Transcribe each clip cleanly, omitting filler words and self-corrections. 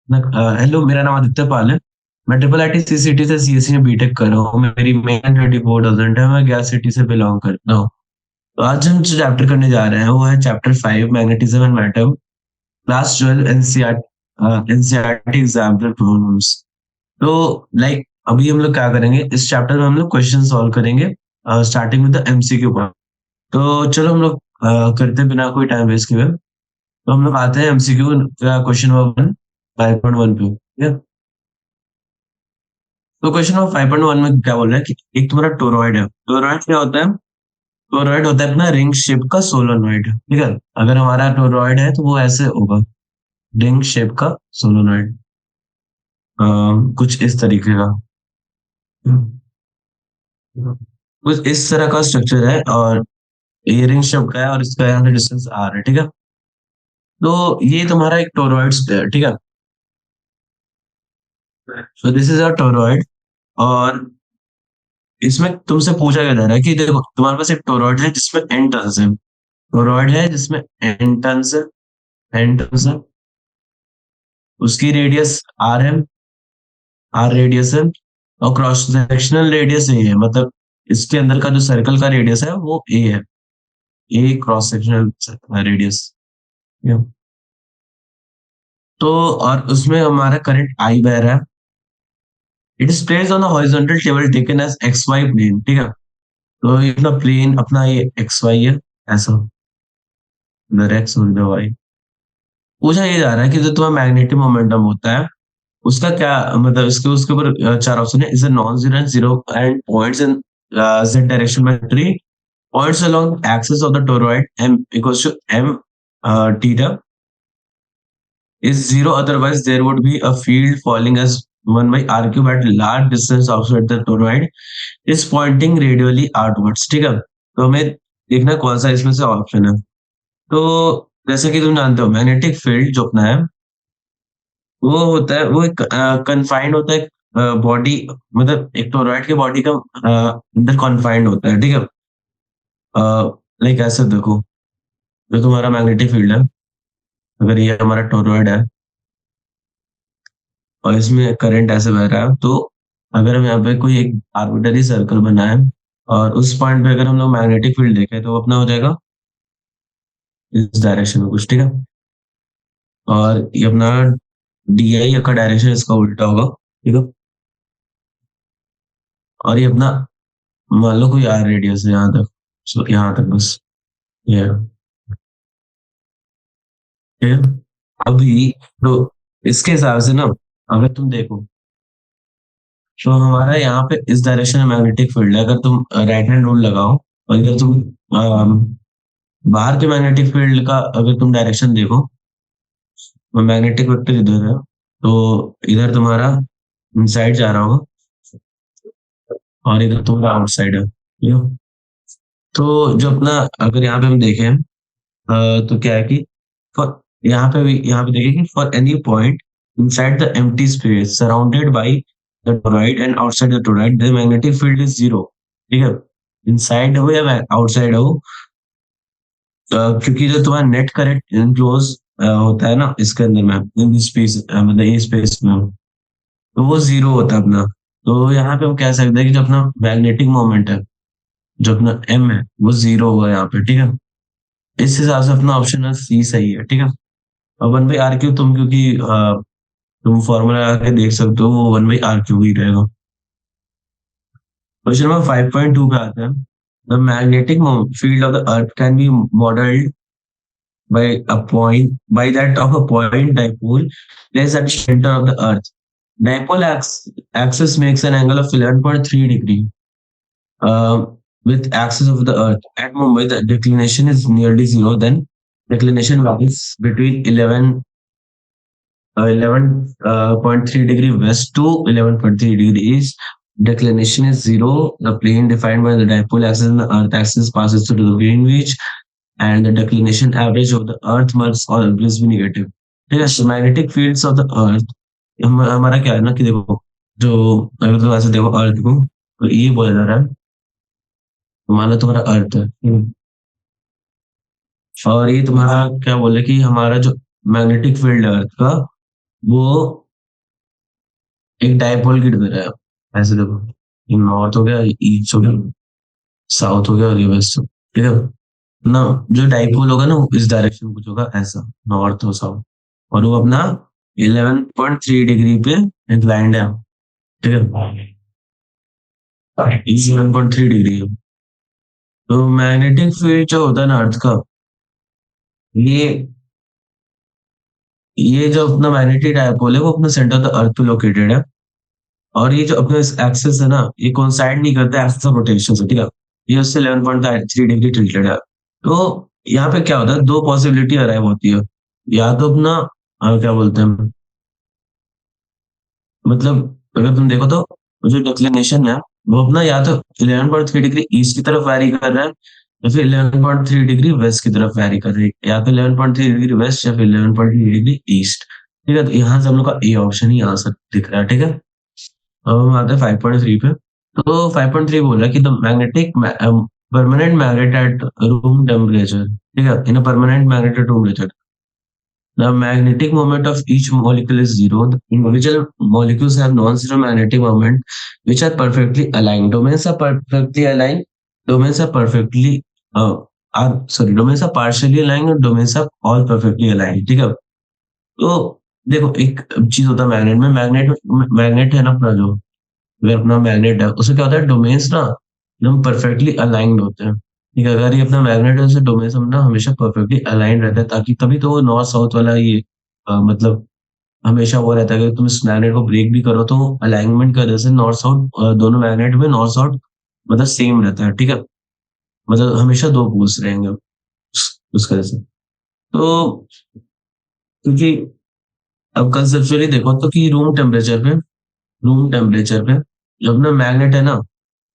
Hello, मेरा नाम आदित्य पाल है। मैं ट्रिपल आईटी सीसीटी से सीएससी में बीटेक कर रहा हूँ। मेरी मेन 34,000 है। मैं गैस सिटी से बिलोंग करता हूँ। तो आज हम जो चैप्टर करने जा रहे हैं वो है chapter 5, magnetism and matter, class 12 NCERT example problems. तो लाइक अभी हम लोग क्या करेंगे, इस चैप्टर में हम लोग क्वेश्चन सॉल्व करेंगे, starting with the MCQ part. तो चलो हम लोग करते बिना कोई टाइम वेस्ट किए, तो हम लोग आते हैं एमसीक्यू क्वेश्चन नंबर 1, 5.1 पे, ठीक है। तो क्वेश्चन नंबर 5.1 में क्या बोल रहा है कि एक तुम्हारा टोरॉइड है। टोरॉइड क्या होता है? टोरॉइड होता है अपना रिंग शेप का सोलोनॉइड, ठीक है। अगर हमारा टोरॉइड है तो वो ऐसे होगा, रिंग शेप का सोलोनॉइड, कुछ इस तरीके का। कुछ इस तरह का स्ट्रक्चर है, और ये रिंग शेप का है, और इसका यहाँ पे डिस्टेंस आर है, ठीक है। तो ये तुम्हारा एक टोरॉइड है, ठीक है। So this is a toroid. और इसमें तुमसे पूछा गया जा रहा है कि देखो, तुम्हारे पास एक टोरॉइड है जिसमें एन टर्न्स है। टोरॉइड है जिसमें एन टर्न्स है, एन टर्न्स है। उसकी रेडियस आर है, आर रेडियस है। और क्रॉस सेक्शनल रेडियस ए है, मतलब इसके अंदर का जो सर्कल का रेडियस है वो ए है। A cross sectional radius. तो और उसमें हमारा करंट आई बह रहा है। It is placed on the horizontal table taken as x y plane, ठीक है। तो ये अपना प्लेन, अपना ये एक्स वाई है, ऐसा, इधर एक्स और इधर वाई। पूछा ये जा रहा है कि जो तुम्हारा मैग्नेटिक मोमेंटम होता है उसका क्या, मतलब इसके उसके ऊपर चार ऑप्शन है। Is a non zero and zero and points in z direction में three points along axis of the toroid m equals to m theta is zero, otherwise there would be a field falling as 1 by r cube at large distance outside the toroid is pointing radially outwards, ठीक है। तो हमें देखना कौन सा इसमें से option है। तो जैसे कि तुम जानते हो, मैग्नेटिक फील्ड जो अपना है वो होता है, वो एक कन्फाइंड होता है बॉडी, मतलब एक टोरॉइड के बॉडी का अंदर कन्फाइंड होता है, ठीक है। लाइक ऐसे देखो, जो तुम्हारा मैग्नेटिक फील्ड है, अगर ये हमारा टोरॉइड है और इसमें करंट ऐसे बह रहा है, तो अगर हम यहाँ पे कोई एक आर्बिटरी सर्कल बनाए और उस पॉइंट पे अगर हम लोग मैग्नेटिक फील्ड देखें तो वो अपना हो जाएगा इस डायरेक्शन में कुछ, ठीक है। और ये अपना डी आई का डायरेक्शन इसका उल्टा होगा, ठीक है। और ये अपना, मान लो कोई आर रेडियस है यहाँ तक, यहाँ तक बस, ये, ठीक है। अभी तो इसके हिसाब से ना, अगर तुम देखो तो हमारा यहाँ पे इस डायरेक्शन में मैग्नेटिक फील्ड है। अगर तुम राइट हैंड रूल लगाओ और अगर तुम बाहर के मैग्नेटिक फील्ड का अगर तुम डायरेक्शन देखो, तो मैग्नेटिक वेक्टर इधर है, तो इधर तुम्हारा इनसाइड जा रहा होगा और इधर तुम्हारा आउटसाइड है, ठीक है। तो जो अपना, अगर यहाँ पे हम देखें तो क्या है कि फॉर, यहाँ पे भी, यहाँ पे देखें कि for any point inside the empty space surrounded by the toroid and outside the toroid the magnetic field is zero, ठीक है। इनसाइड हो या आउटसाइड हो, क्योंकि जो तुम्हारा नेट करंट इनक्लोज होता है ना इसके अंदर में, इन स्पेस, मतलब ये स्पेस में, तो वो जीरो होता है अपना। तो यहाँ पे हम कह सकते हैं कि जो अपना मैग्नेटिक मोमेंट है, जो अपना एम है, वो जीरो होगा यहाँ पे, ठीक है। इस हिसाब से अपना ऑप्शन है सी सही है, ठीक है। और 1/r क्यूब तुम, क्योंकि तुम फॉर्मूला लगा के देख सकते हो, वो 1/r क्यूब ही रहेगा। क्वेश्चन नंबर 5.2 पे आते हैं। The magnetic field of the earth can be modelled by that of a point dipole placed at the center of the earth. Dipole axis makes an angle of 11.3 degree with axis of the earth. At Mumbai, the declination is nearly zero. Then declination varies between 11.3 degree west to 11.3 degree east. Declination is zero. The plane defined by the dipole axis and the earth axis passes through the Greenwich, and the declination average of the earth must always be negative. ठीक है। so magnetic fields of the earth, हमारा क्या है ना कि देखो, जो, अगर तुम ऐसे देखो अर्थ को, तो ये बोला जा रहा है, मान लो तुम्हारा अर्थ है, और ये तुम्हारा क्या बोले कि हमारा जो मैग्नेटिक फील्ड है अर्थ का, वो एक डायपोल की तरह है। ऐसे देखो, ये नॉर्थ हो गया, ईस्ट हो गया, साउथ हो गया और ये वेस्ट हो, ठीक है ना। जो डायपोल होगा ना वो इस डायरेक्शन कुछ होगा ऐसा, नॉर्थ और साउथ, और वो अपना 11.3 डिग्री पे इंक्लाइंड है, ठीक है। 11.3 डिग्री। तो मैग्नेटिक फील्ड जो होता है ना अर्थ का, ये ये जो अपना मैग्नेटिक डायपोल है वो अपना सेंटर ऑफ द अर्थ पे लोकेटेड है। और ये जो अपना एक्सेस है ना, ये कोइंसाइड नहीं करता एक्सेस ऑफ रोटेशन से, ठीक है। ये उससे 11.3 डिग्री टिल्टेड है। तो यहाँ पे क्या होता है, दो पॉसिबिलिटी अराइव होती है। या तो अपना क्या बोलते हैं, मतलब अगर तुम देखो तो जो डिक्लिनेशन है वो अपना या तो 11.3 डिग्री ईस्ट की तरफ वैरी कर रहा है, या फिर 11.3 डिग्री वेस्ट की तरफ वैरी कर रही है, या फिर 11.3 डिग्री वेस्ट या फिर 11.3 डिग्री ईस्ट। ठीक है, तो यहाँ से हम लोग का ए ऑप्शन ही आंसर दिख रहा है, ठीक है। अब हम आते हैं 5.3 पे। तो 5.3 बोल रहा है कि the magnetic permanent magnet at room temperature, ठीक है, in a permanent magnet at room temperature, the magnetic moment of each molecule is zero. The individual molecules have non-zero magnetic moment, which are perfectly aligned. Domains are perfectly aligned. Domains are perfectly domains are partially aligned और domains are all perfectly aligned. ठीक है। तो देखो एक चीज होता है magnet में, मैग्नेट है ना अपना जो, अगर अपना मैग्नेट है उससे क्या होता है, डोमेन्स ना एकदम परफेक्टली अलाइंड होते हैं। ठीक है, अगर ये अपना मैग्नेट है उससे डोमेन्स हम ना हमेशा परफेक्टली अलाइंड रहता है, ताकि तभी तो वो नॉर्थ साउथ वाला ये मतलब हमेशा वो रहता है कि तुम इस मैग्नेट को ब्रेक भी करो तो अलाइनमेंट की वजह से नॉर्थ साउथ दोनों मैग्नेट में नॉर्थ साउथ मतलब सेम रहता है, ठीक है। मतलब हमेशा दो पोल्स रहेंगे उस वजह से। तो क्योंकि अब कंसेप्चुअली देखो तो कि रूम टेम्परेचर पे जो अपना मैग्नेट है ना,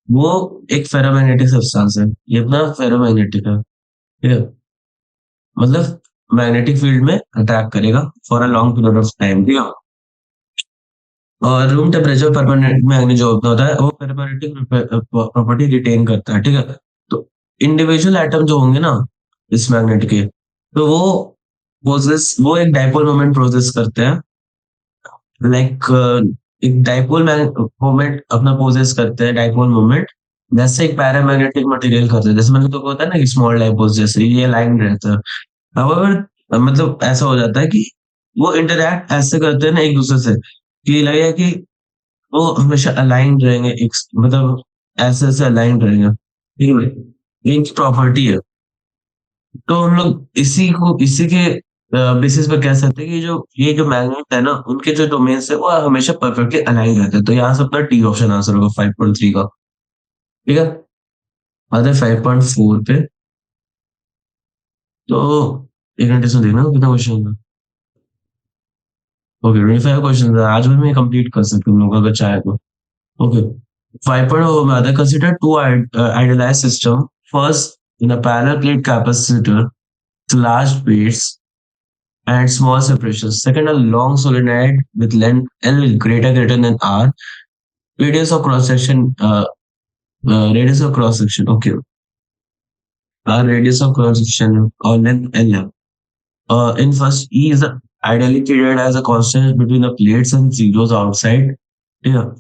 वो एक फेरोमैग्नेटिक सब्सटेंस है, ये अपना फेरोमैग्नेटिक है, ठीक है। मतलब मैग्नेटिक फील्ड में अटैक करेगा for a long period of time, ठीक है। और रूम टेम्परेचर परमानेंट मैग्नेट जो होता है वो फेरोमैग्नेटिक प्रॉपर्टी रिटेन करता है, ठीक है। तो इंडिविजुअल एटम जो होंगे ना इस मैग्नेट के, तो वो एक डाइपोल मोमेंट प्रोसेस करते हैं, लाइक एक डाइपोल मोमेंट अपना पोजेस करते हैं, डाइपोल मोमेंट जैसे एक पैरामैग्नेटिक मटेरियल करते हैं, जैसे मैंने तो होता है ना कि स्मॉल डाइपोल्स जैसे ये लाइन रहता है। However, मतलब ऐसा हो जाता है कि वो इंटरैक्ट ऐसे करते हैं ना एक दूसरे से कि लगे कि वो हमेशा अलाइन रहेंगे, एक मतलब ऐसे ऐसे अलाइन रहेंगे, ठीक है। ये इनकी प्रॉपर्टी है। तो हम लोग इसी के बेसिस पे कह सकते हैं कि जो ये जो मैग्नेट है ना उनके जो डोमेन्स है वो हमेशा परफेक्टली अलाइन रहते हैं। तो यहाँ से अपना डी ऑप्शन आंसर होगा 5.3 का, ठीक है। आते 5.4 पे। तो एक घंटे से देखना कितना क्वेश्चन है। ओके, 25 क्वेश्चन है आज भी, मैं कंप्लीट कर सकती हूँ लोग अगर चाहे तो। ओके, 5.0 में आता है, consider to idealise system. First, in a parallel plate capacitor, large plates and small separations. Second, a long solenoid with length L greater than R. Radius of cross section. Radius of cross section. Okay. Radius of cross section or length L. In first, E is ideally treated as a constant between the plates and zeros outside. Yeah.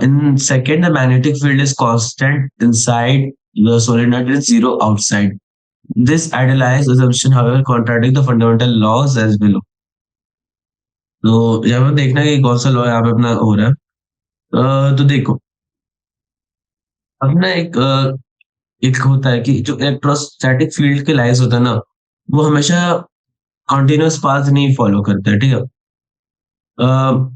In second, the magnetic field is constant inside the solenoid and zero outside. This idealized assumption, however, contradicts the fundamental laws as below. तो यहाँ पे देखना है कि कौन सा law यहाँ पे अपना हो रहा है। तो देखो, अब ना एक होता है कि जो इलेक्ट्रोस्टैटिक फील्ड के लाइंस होता है ना, वो हमेशा कॉन्टिन्यूअस पाथ नहीं फॉलो करते हैं, ठीक है। अ,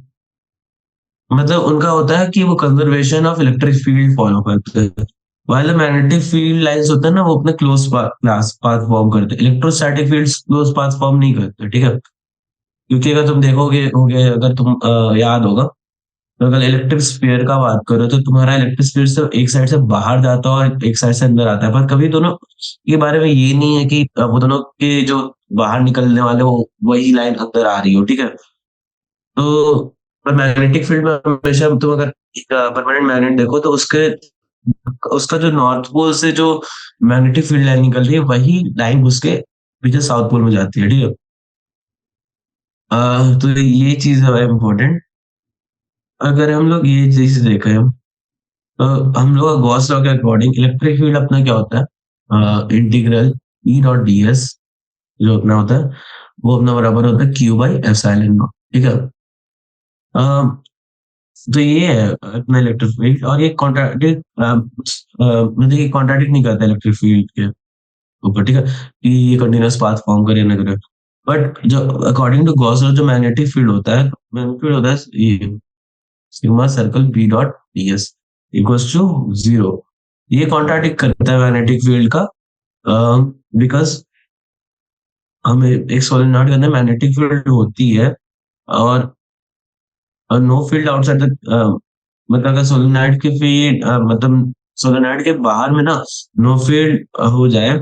मतलब उनका होता है कि वो conservation of electric field follow करते हैं, वाइल मैग्नेटिक फील्ड लाइंस होता है ना वो अपने क्लोज पाथ फॉर्म करते हैं। Electrostatic fields close path form नहीं करते, ठीक है। क्योंकि अगर तुम देखोगे होगे, अगर तुम याद होगा, तो अगर इलेक्ट्रिक स्फीयर का बात करो तो तुम्हारा इलेक्ट्रिक स्फीयर से एक साइड से बाहर जाता है और एक साइड से अंदर आता है, पर कभी दोनों के बारे में ये नहीं है कि वो दोनों के जो बाहर निकलने वाले वो वही लाइन अंदर आ रही हो, ठीक है। तो पर मैग्नेटिक फील्ड में हमेशा तुम अगर परमानेंट मैग्नेट देखो तो उसके उसका जो नॉर्थ पोल से जो मैग्नेटिक फील्ड लाइन निकल रही है वही लाइन उसके पीछे साउथ पोल में जाती है, ठीक है। तो ये चीज है इम्पोर्टेंट। अगर हम लोग ये चीज देखें, तो हम लोग का गॉस लॉ के अकॉर्डिंग इलेक्ट्रिक फील्ड अपना क्या होता है, integral E dot D S जो अपना होता है, वो अपना बराबर होता है क्यू बाई एप्सिलॉन नॉट। ठीक है। तो ये है अपना इलेक्ट्रिक फील्ड, और ये कॉन्ट्राडिक्ट मतलब ये कॉन्ट्राडिक्ट नहीं करता इलेक्ट्रिक फील्ड के ऊपर। ठीक है, कि ये कंटिन्यूअस पाथ फॉर्म करे ना करे। बट जो अकॉर्डिंग टू गॉस लॉ जो मैग्नेटिक फील्ड होता है, मैग्नेटिक फील्ड होता है ये sigma circle B dot D S equals to zero. ये कॉन्ट्राडिक्ट करता है मैग्नेटिक फील्ड का, बिकॉज हमें एक सोलेनॉइड के अंदर मैग्नेटिक फील्ड होती है, और नो फील्ड आउटसाइड द, मतलब अगर सोलेनॉइड के फील्ड मतलब सोलेनॉइड के बाहर में ना नो फील्ड हो जाए,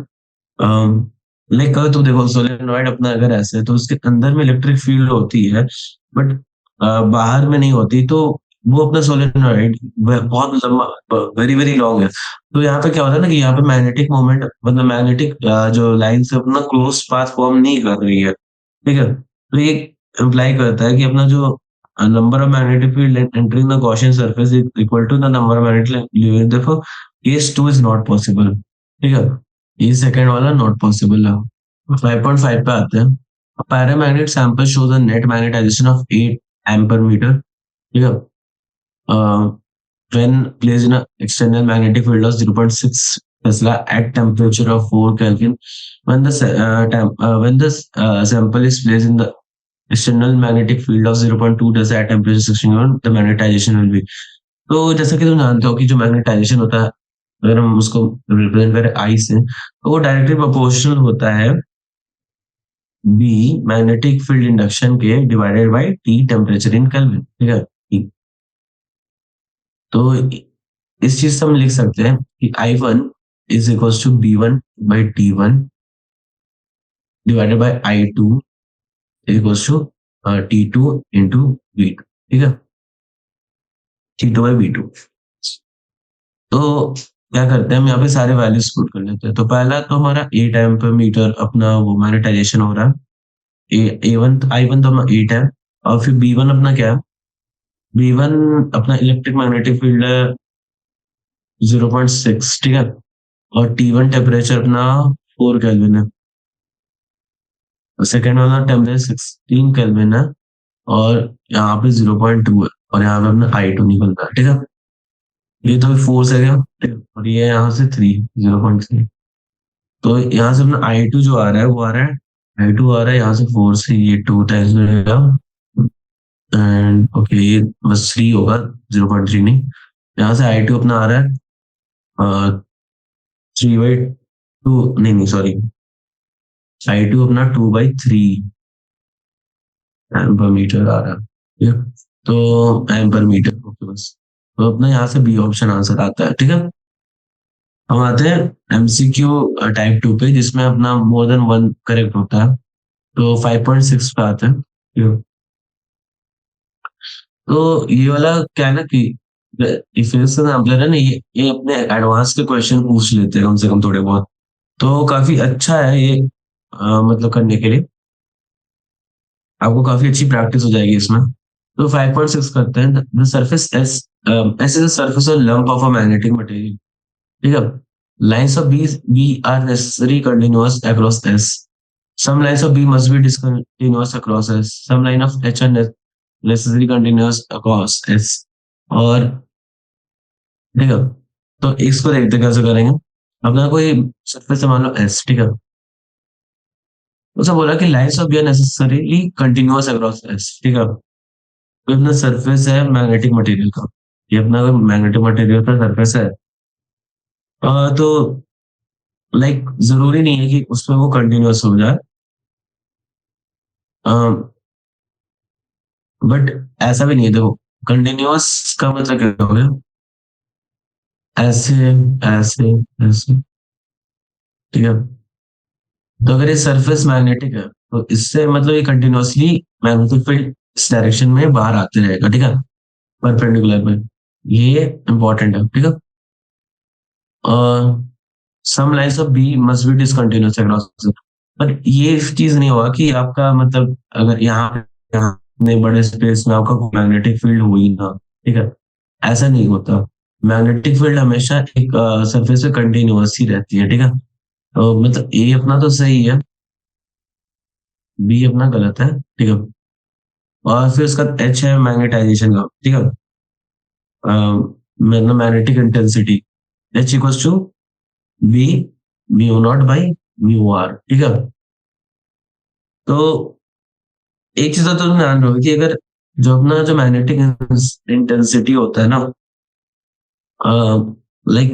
लाइक तो देखो सोलेनॉइड अपना अगर ऐसे है तो उसके अंदर में इलेक्ट्रिक फील्ड होती है, बट बाहर में नहीं होती, तो वो अपना सोलेनॉइड बहुत लंबा, वेरी वेरी लॉन्ग है। तो यहाँ पे क्या होता है ना कि यहाँ पे मैग्नेटिक मोमेंट मतलब मैग्नेटिक जो लाइन से अपना क्लोज पाथ फॉर्म नहीं कर रही है। ठीक है, तो ये इम्प्लाई करता है कि अपना जो number of magnetic field entering the Gaussian surface is equal to the number of magnetic, देखो केस 2 इज नॉट पॉसिबल। ठीक है, ये सेकंड वाला नॉट पॉसिबल है। 5.5 पे आते हैं। Paramagnet sample shows a net magnetisation of 8 ampere metre. ठीक है, when placed in an external magnetic field of 0.6 Tesla at temperature of 4 Kelvin, when the sample is placed in the external magnetic field of 0.2 Tesla at temperature 16 Kelvin, the magnetization will be। तो जैसा कि तुम जानते हो कि जो magnetisation होता है, अगर हम उसको रिप्रेजेंट करें आई से, तो वो डायरेक्टली प्रोपोर्शनल होता है बी मैग्नेटिक फील्ड इंडक्शन के divided by T temperature in kelvin. ठीक है, T। तो इस चीज से हम लिख सकते हैं कि I one is equal to B one by T one divided by I two equal to T two into B two. ठीक है, T two by B two. तो क्या करते हैं, हम यहाँ पे सारे वैल्यूज पुट कर लेते हैं। तो पहला तो हमारा 8 एम्पर मीटर अपना वो मैग्नेटाइजेशन हो रहा है, ए वन आई वन तो हमारा 8 है, और फिर बी वन अपना क्या है, बी वन अपना इलेक्ट्रिक मैग्नेटिक फील्ड है 0.6। ठीक है, और टी वन टेम्परेचर अपना 4 केल्विन है, और सेकेंड वाला टेम्परेचर 16 केल्विन है, और यहाँ पे 0.2 है, और यहाँ पे अपना आई टू निकलता है। ठीक है, ये तो फोर्स है क्या, ठीक है, और ये यहाँ से 3 0.3। तो यहाँ से अपना आई टू जो आ रहा है वो आ रहा है, आई टू आ रहा है यहाँ से 4 से, ये 2 टाइम्स मिलेगा, एंड ओके ये बस 3 होगा, 0.3 नहीं। यहाँ से आई टू अपना आ रहा है 3/2, नहीं नहीं सॉरी, आई टू अपना 2/3 एम्पर मीटर आ रहा है। ठीक है, तो एम्पर मीटर ओके बस। तो अपना यहाँ से बी ऑप्शन आंसर आता है। ठीक है, हम आते हैं एमसीक्यू टाइप 2 पे, जिसमें अपना मोर देन वन करेक्ट होता है। तो 5.6 पे आते हैं। ठीक है, तो ये वाला क्या है ना कि इफेक्ट्स एग्जाम्पलर है ना, ये अपने एडवांस के क्वेश्चन पूछ लेते हैं कम से कम थोड़े बहुत। तो काफी अच्छा है ये, मतलब करने के लिए आपको काफी अच्छी प्रैक्टिस हो जाएगी इसमें। तो 5.6 करते हैं, the surface S, S is the surface of lump of a magnetic material. ठीक है, lines of B are necessary continuous across S, some lines of B must be discontinuous across S, some line of H are necessary continuous across S। और ठीक है, तो इसको देखते कैसे करेंगे। अपना कोई सरफेस से मान लो S। ठीक है, उसने बोला कि lines of B are necessarily continuous across S। ठीक है, तो अपना सरफेस है मैग्नेटिक मटेरियल का, ये अपना मैग्नेटिक मटेरियल का सरफेस है, तो लाइक जरूरी नहीं है कि उसमें वो कंटिन्यूअस हो जाए, बट ऐसा भी नहीं है। देखो कंटिन्यूअस का मतलब क्या हो गया, ऐसे ऐसे ऐसे। ठीक है, तो अगर ये सरफेस मैग्नेटिक है तो इससे मतलब ये कंटिन्यूअसली मैग्नेटिक फील्ड इस डायरेक्शन में बाहर आते रहेगा। ठीक है, परपेंडिकुलर में, ये इंपॉर्टेंट है। ठीक है, some lines of B must be discontinuous across, पर ये चीज नहीं होगा कि आपका मतलब अगर यहाँ यहाँ इतने बड़े स्पेस में आपका कोई मैग्नेटिक फील्ड हो ही ना, ठीक है। ऐसा नहीं होता। मैग्नेटिक फील्ड हमेशा एक सरफेस पे कंटिन्यूअस ही रहती है, ठीक है। तो मतलब ए अपना तो सही है, बी अपना गलत है, ठीक है। और फिर उसका एच है मैग्नेटाइजेशन का, ठीक है। मतलब magnetic intensity H equals to B mu naught by mu R, ठीक है। तो एक चीज तो तुम ध्यान रखो कि अगर जो अपना जो मैग्नेटिक इंटेंसिटी होता है ना, लाइक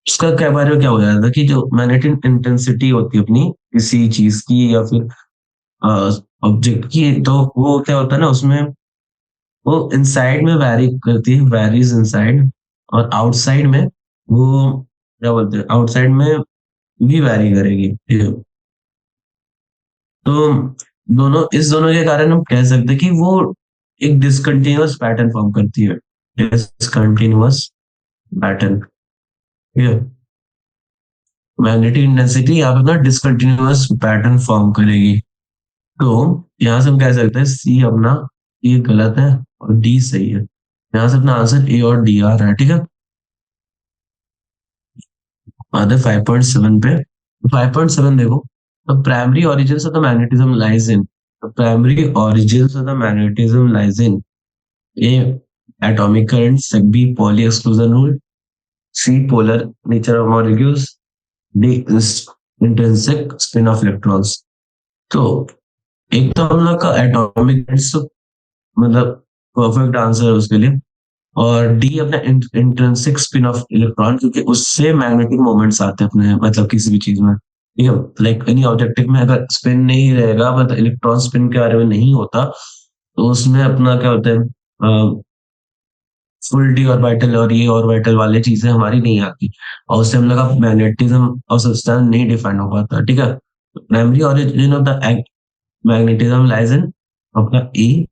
उसका क्या बारे में क्या हो जाता है कि जो मैग्नेटिक इंटेंसिटी होती है अपनी किसी चीज की या फिर ऑब्जेक्ट की, तो वो क्या होता है ना उसमें, वो इनसाइड में वैरी करती है, वैरीज इनसाइड, और आउटसाइड में वो क्या बोलते हैं, आउटसाइड में भी वैरी करेगी, ठीक है। तो दोनों के कारण हम कह सकते हैं कि वो एक डिसकंटिन्यूअस पैटर्न फॉर्म करती है, डिसकंटिन्यूअस पैटर्न, ठीक है। मैग्नेटिक इंटेंसिटी यहाँ पे ना डिसकंटिन्यूअस पैटर्न फॉर्म करेगी। तो यहाँ से हम कह सकते हैं सी अपना, ये गलत है और डी सही है। यहाँ से अपना आंसर ए और डी आ रहा है, ठीक है। आते 5.7 पे। 5.7 देखो, the primary origins of the magnetism lies in, the primary origins of the magnetism lies in A, atomic current, B, Pauli exclusion rule, C, polar nature of molecules, D, intrinsic spin of electrons। तो एक तो हम लोग का atomic current, मतलब perfect answer है उसके लिए। और डी अपना इंट्रिंसिक स्पिन ऑफ इलेक्ट्रॉन, क्योंकि उससे मैग्नेटिक मोमेंट्स आते हैं अपने, मतलब किसी भी चीज में, ठीक है। लाइक एनी ऑब्जेक्टिव में अगर स्पिन नहीं रहेगा, मतलब इलेक्ट्रॉन स्पिन के बारे में नहीं होता, तो उसमें अपना क्या होता है, फुल डी ऑर्बिटल और ये ऑर्बिटल वाली चीजें हमारी नहीं आती, और उससे हम लोग का मैग्नेटिज्म और सब्सटेंस नहीं डिफाइन हो पाता, ठीक है। Primary origin of the magnetism lies in अपना ए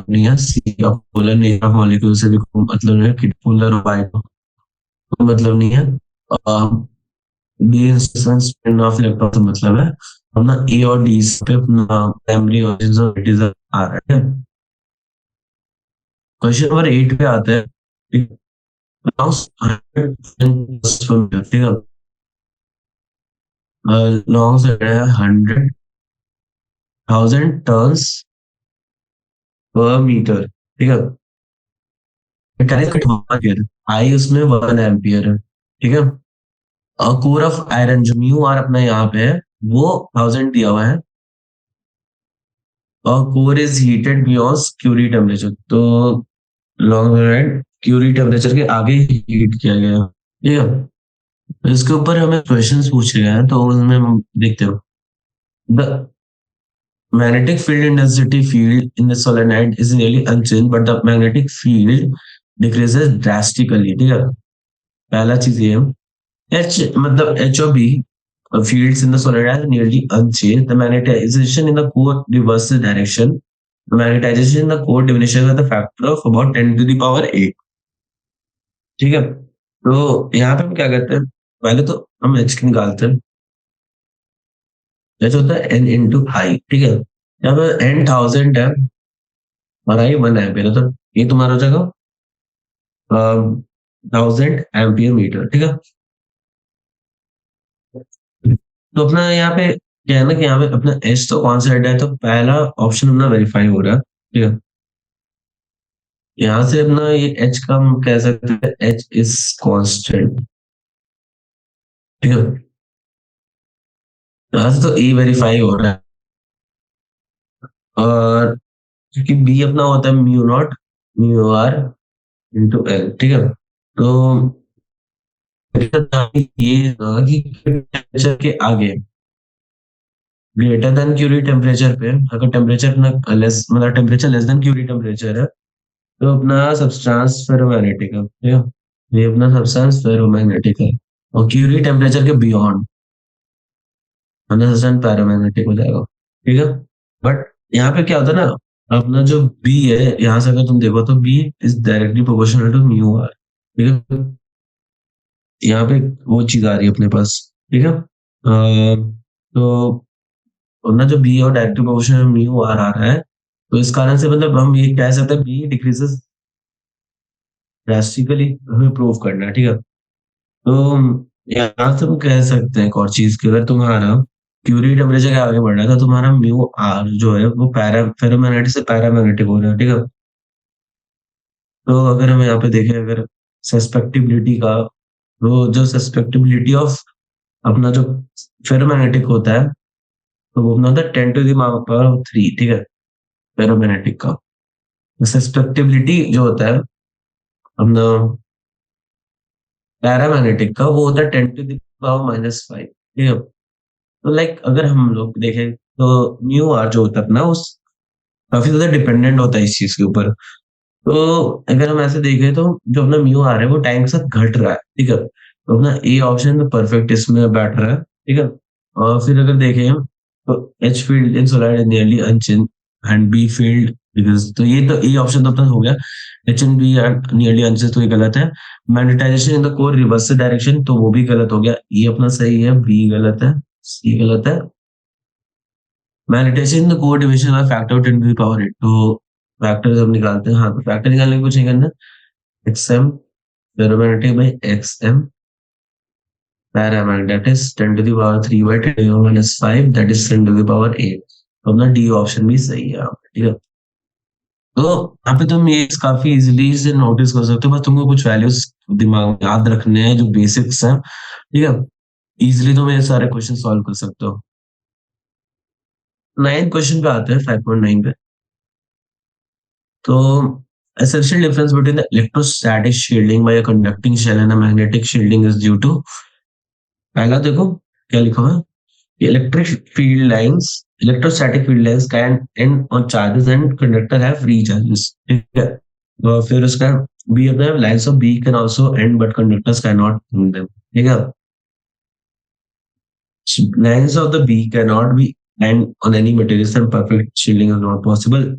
नहीं है, सी का पोलर नेचर ऑफ मॉलिक्यूल से भी कोई मतलब नहीं है, कि पोलर और बाइट कोई मतलब नहीं है। D instance spin of electron से मतलब है। अपना ए और डी पे अपना primary origin of it is आ रहा है। क्वेश्चन नंबर 8 पे आते हैं, ठीक है। लॉन्ग से है 100,000 टर्न्स पर मीटर, ठीक है। आई उसमें 1 एम्पियर है, ठीक है। कोर ऑफ आयरन जो म्यू आर अपना यहाँ पे है, वो 1000 दिया हुआ है, और core is heated beyond Curie temperature. तो लॉन्ग रेड क्यूरी टेम्परेचर के आगे हीट किया गया है, ठीक है। तो इसके ऊपर हमें क्वेश्चंस पूछे गए हैं, तो उसमें हम देखते हो, the magnetic field intensity field in the solenoid is nearly unchanged but the magnetic field decreases drastically, ठीक है। पहला चीज ये है, एच मतलब एच और B fields in the solenoid are nearly unchanged, the magnetization in the core reverses direction, the magnetization in the core diminishes by the factor of about 10 to the power 8, ठीक है। तो यहाँ पे हम क्या करते हैं, पहले तो हम एच निकालते हैं। एच होता है एन इंटू आई, ठीक है। यहाँ पे एन 1000 है और आई 1 एम्पियर है, तो ये तुम्हारा हो जाएगा 1000 एम्पियर मीटर, ठीक है। तो अपना यहाँ पे क्या है ना कि यहाँ पे अपना एच तो कॉन्स्टेंट है, तो पहला ऑप्शन अपना वेरीफाई हो रहा है, ठीक है। यहाँ से अपना ये एच का हम कह सकते हैं एच इज कॉन्स्टेंट, ठीक है। यहाँ से तो ए वेरीफाई हो रहा है, और क्योंकि बी अपना होता है mu naught mu R into L, ठीक है। तो ये होगा कि टेम्परेचर के आगे ग्रेटर देन क्यूरी टेम्परेचर पे, अगर टेम्परेचर अपना लेस, मतलब temperature less than Curie temperature है, तो अपना सब्सटेंस फेरोमैग्नेटिक है, ठीक है। ये अपना सब्सटेंस फेरोमैग्नेटिक है, और क्यूरी टेम्परेचर के बियॉन्ड अपना सब्सटेंस पैरामैग्नेटिक हो जाएगा, ठीक है। बट यहाँ पे क्या होता है ना, अपना जो बी है, यहाँ से अगर तुम देखो तो B is directly proportional to mu R, ठीक है। यहाँ पे वो चीज आ रही है अपने पास, ठीक है। तो ना जो बी और डायरेक्टिव प्रोपोर्शन में म्यू आर आ रहा है, तो इस कारण से मतलब हम ये कह सकते हैं बी डिक्रीजेस ड्रास्टिकली, हमें प्रूव करना है, ठीक है। तो यहाँ से हम कह सकते हैं एक और चीज कि अगर तुम्हारा क्यूरी टेम्परेचर के आगे बढ़ रहा है तो तुम्हारा म्यू आर जो है वो फेरोमैग्नेटिक से पैरामैग्नेटिक हो रहा है, ठीक है। तो अगर हम यहाँ पे देखें, अगर सस्पेक्टिबिलिटी का, तो जो सस्पेक्टिबिलिटी ऑफ अपना जो फेरोमैग्नेटिक होता है, तो वो अपना होता है 10⁻³ ठीक है, फेरोमैग्नेटिक का। सस्पेक्टिबिलिटी जो होता है अपना पैरामैग्नेटिक का, वो होता है 10⁻⁻⁵ ठीक है। तो लाइक अगर हम लोग देखें तो म्यू आर जो होता है अपना, उस काफी ज्यादा डिपेंडेंट होता है इस चीज के ऊपर। तो अगर हम ऐसे देखें तो जो अपना म्यू आर है वो टाइम के साथ घट रहा है, ठीक है। तो अपना ए ऑप्शन तो परफेक्ट इसमें बैठ रहा है, ठीक है। और फिर अगर देखें हम, तो H field in solar is nearly unchange and B field, because तो ये तो ए ऑप्शन तो अपना हो गया, H and B are nearly unchange, तो ये गलत है। Magnetisation in the core reverse direction, तो वो भी गलत हो गया, ये अपना सही है, बी गलत है, सी गलत है। Magnetisation in the core division of factor 10⁻⁸, तो फैक्टर हम निकालते हैं, हाँ तो फैक्टर निकालने की कुछ नहीं करना, xm ferromagnetic by xm paramagnetic, that is 10⁻³ by 10⁻⁵, that is 10⁸ तो अपना डी ऑप्शन भी सही है यहाँ पे, ठीक है। तो यहाँ पे तुम ये काफी इजीली से नोटिस कर सकते हो, बस तुमको कुछ वैल्यूज दिमाग में याद रखने हैं जो बेसिक्स हैं, ठीक है। इजीली तुम ये सारे क्वेश्चन सॉल्व कर सकते हो। 9th क्वेश्चन पे आते हैं, 5.9 पे। तो essential difference between the electrostatic shielding by a conducting shell and a magnetic shielding is due to, पहला देखो क्या लिखा हुआ है, electrostatic field lines can end on charges and conductor have free charges, ठीक है। तो फिर उसका बी होता है, lines of B can also end but conductors cannot end them, ठीक है। Lines of the B cannot be end on any materials and perfect shielding is not possible.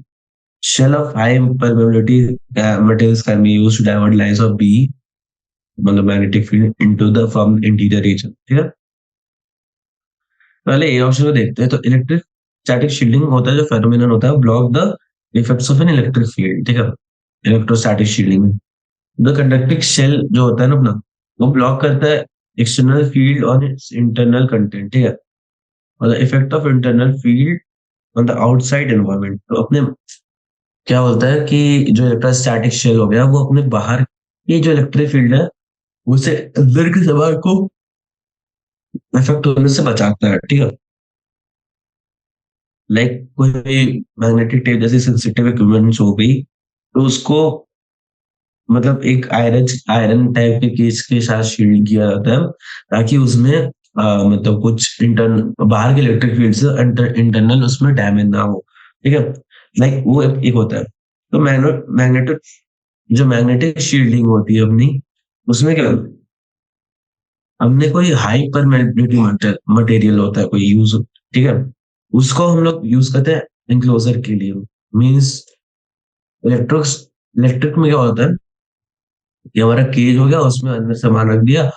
Shell of high permeability materials can be used to divert lines of B, मतलब magnetic field, into the from interior region, ठीक है। पहले A option को देखते हैं, तो electric static shielding होता है जो फेनोमेनन होता है, block the effects of an electric field, ठीक है। Electrostatic shielding, the conducting shell जो होता है ना अपना, वो ब्लॉक करता है external field on its internal content, ठीक है। और the effect of internal field on the outside environment, तो अपने क्या बोलता है कि जो इलेक्ट्रोस्टैटिक शेल हो गया वो अपने बाहर की जो इलेक्ट्रिक फील्ड है उसे अंदर के सवाल को इफेक्ट होने से बचाता है, ठीक है। लाइक कोई मैग्नेटिक टेप जैसी सेंसिटिव इक्विपमेंट्स हो गई, तो उसको मतलब एक आयरन आयरन टाइप के केस के साथ शील्ड किया जाता है, ताकि उसमें मतलब कुछ बाहर के इलेक्ट्रिक फील्ड से इंटरनल उसमें डैमेज ना हो, ठीक है। लाइक वो एक होता है। तो मैग्नेटिक जो मैग्नेटिक शील्डिंग होती है अपनी, उसमें क्या हमने कोई हाई परमेबिलिटी मटेरियल होता है कोई यूज, ठीक है, उसको हम लोग यूज करते हैं एंक्लोजर के लिए। मींस इलेक्ट्रिक में क्या होता है, ये हमारा केज हो गया, उसमें अंदर सामान रख दिया,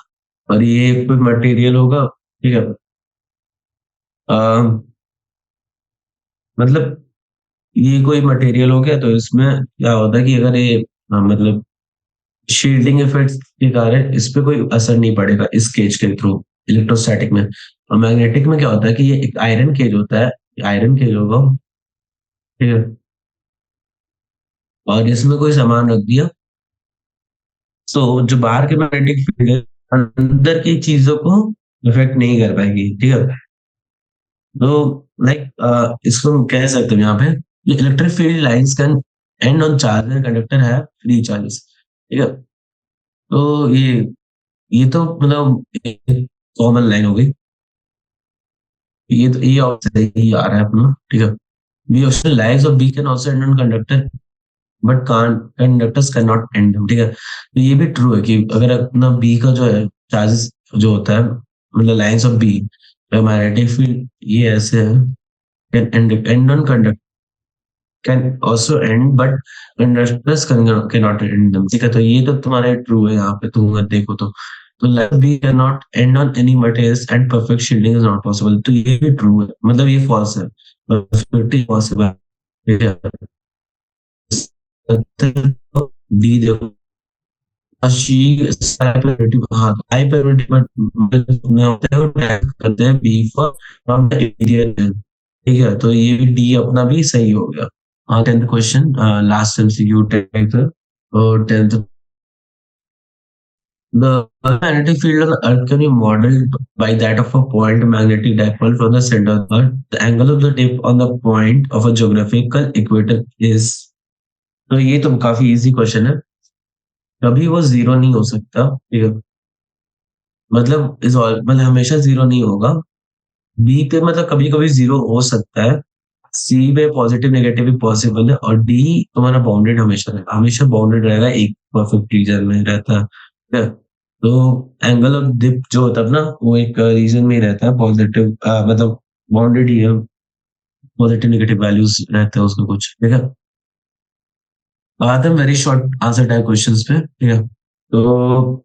और ये कोई मटेरियल होगा, ठीक है। मतलब ये कोई मटेरियल हो गया, तो इसमें क्या होता है कि अगर ये मतलब शील्डिंग इफेक्ट्स के कारण इस पे कोई असर नहीं पड़ेगा इस केज के थ्रू, इलेक्ट्रोस्टैटिक में। और मैग्नेटिक में क्या होता है कि ये एक आयरन केज होता है, आयरन केज होगा, ठीक है, और इसमें कोई सामान रख दिया, तो जो बाहर के मैग्नेटिक फील्ड है अंदर की चीजों को इफेक्ट नहीं कर पाएगी, ठीक है। तो लाइक इसको हम कह सकते हैं यहाँ पे, electric field lines can end on charge and conductor है फ्री चार्जेस, ठीक है। तो ये तो मतलब कॉमन लाइन हो गई, ये तो ये ऑप्शन ही आ रहा है अपना, ठीक है। B option, lines of B can also end on conductor but can't conductors can not end, ठीक है। तो ये भी ट्रू है कि अगर अपना बी का जो है चार्जेस जो होता है, मतलब lines of B magnetic field ये ऐसे है, can end on conductor can also end but conductors can not end them, ठीक है। तो ये तो तुम्हारे ट्रू है यहाँ पे, तुम अगर देखो तो तो लाइफ भी can not end on any materials and perfect shielding is not possible. तो ये भी ट्रू है, मतलब ये फॉल्स है, परफेक्टली पॉसिबल। डी देखो, शी हाँ आई पेरिटी में होते हैं, करते हैं B for from the area. ठीक है, तो ये भी डी अपना भी सही हो गया। हाँ, 10th question, last MCQ 10th और 10th। The magnetic field on the Earth can be modeled by that of a point magnetic dipole from the center of the Earth. The angle of the dip on the point of a geographical equator is। तो ये तो काफी easy question है, कभी वो zero नहीं हो सकता। ठीक है, मतलब इस मतलब हमेशा जीरो नहीं होगा। बी पे मतलब कभी कभी जीरो हो सकता है, सी पे पॉजिटिव नेगेटिव भी पॉसिबल है, और डी तुम्हारा बाउंडेड हमेशा रहेगा, हमेशा बाउंडेड रहेगा, एक परफेक्ट रीजन में रहता है। ठीक है? तो एंगल ऑफ डिप जो होता है ना, वो एक रीजन में ही रहता है, पॉजिटिव मतलब बाउंडेड ही है, पॉजिटिव नेगेटिव वैल्यूज रहते हैं उसका कुछ। ठीक है, आते हैं very short answer type questions पे। ठीक है, तो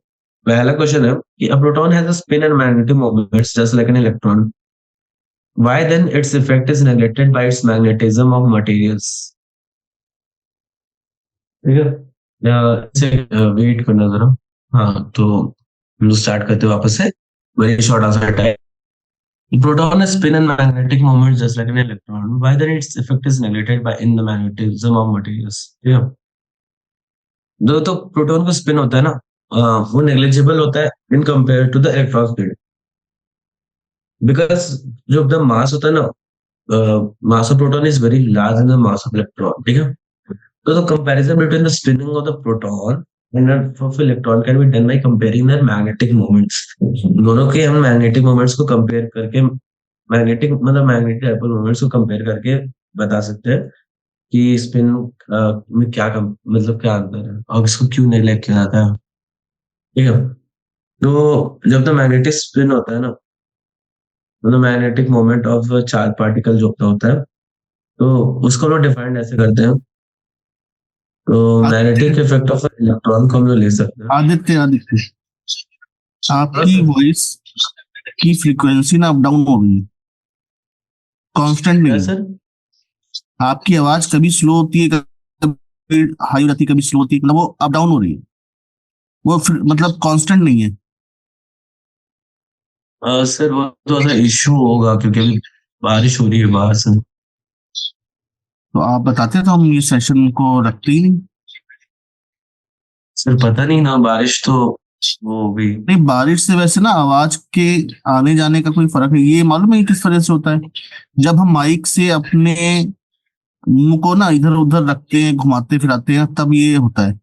पहला क्वेश्चन है कि a proton has a spin and magnetic moments just like an electron, why then its effect is neglected by its magnetism of materials। ठीक है, इसे वेट करना जरा। हाँ, तो हम स्टार्ट करते हैं वापस से, very short answer type. Proton has spin and magnetic moments just like an electron. Why then its effect is neglected by in the magnetism of materials। ठीक है, जो तो प्रोटॉन का स्पिन होता है ना, वो नेग्लिजिबल होता है in compare to the electron speed, because जो द मास होता है ना, mass of proton is very large than the mass of electron। ठीक है, so the comparison between the spinning of the proton and that of electron can be done by comparing their magnetic moments। दोनों के हम magnetic moments को compare करके, magnetic मतलब magnetic dipole moments को compare करके बता सकते हैं कि spin में क्या मतलब क्या अंतर है और इसको क्यों नेग्लेक्ट किया जाता है। ठीक है, तो जब द मैग्नेटिक स्पिन होता है ना, मतलब magnetic moment of charge particle जो होता है, तो उसको हम डिफाइन ऐसे करते हैं। तो मैग्नेटिक इफेक्ट ऑफ इलेक्ट्रॉन को हम लोग ले सकते हैं। आदित्य आदित्य आपकी वॉइस की फ्रीक्वेंसी ना अप डाउन हो रही है, कांस्टेंट नहीं है सर, आपकी आवाज कभी स्लो होती है, कभी हाई हो जाती है, कभी स्लो होती है, मतलब वो अप डाउन हो रही है, वो मतलब कांस्टेंट नहीं है। सर वो तो ऐसा इश्यू होगा क्योंकि अभी बारिश हो रही है बाहर से। तो आप बताते तो हम ये सेशन को रखते ही नहीं। सर पता नहीं ना, बारिश तो वो हो गई। नहीं, बारिश से वैसे ना आवाज के आने जाने का कोई फर्क नहीं। ये मालूम है ये किस वजह से होता है? जब हम माइक से अपने मुंह को ना इधर उधर रखते हैं, घुमाते फिराते हैं, तब ये होता है।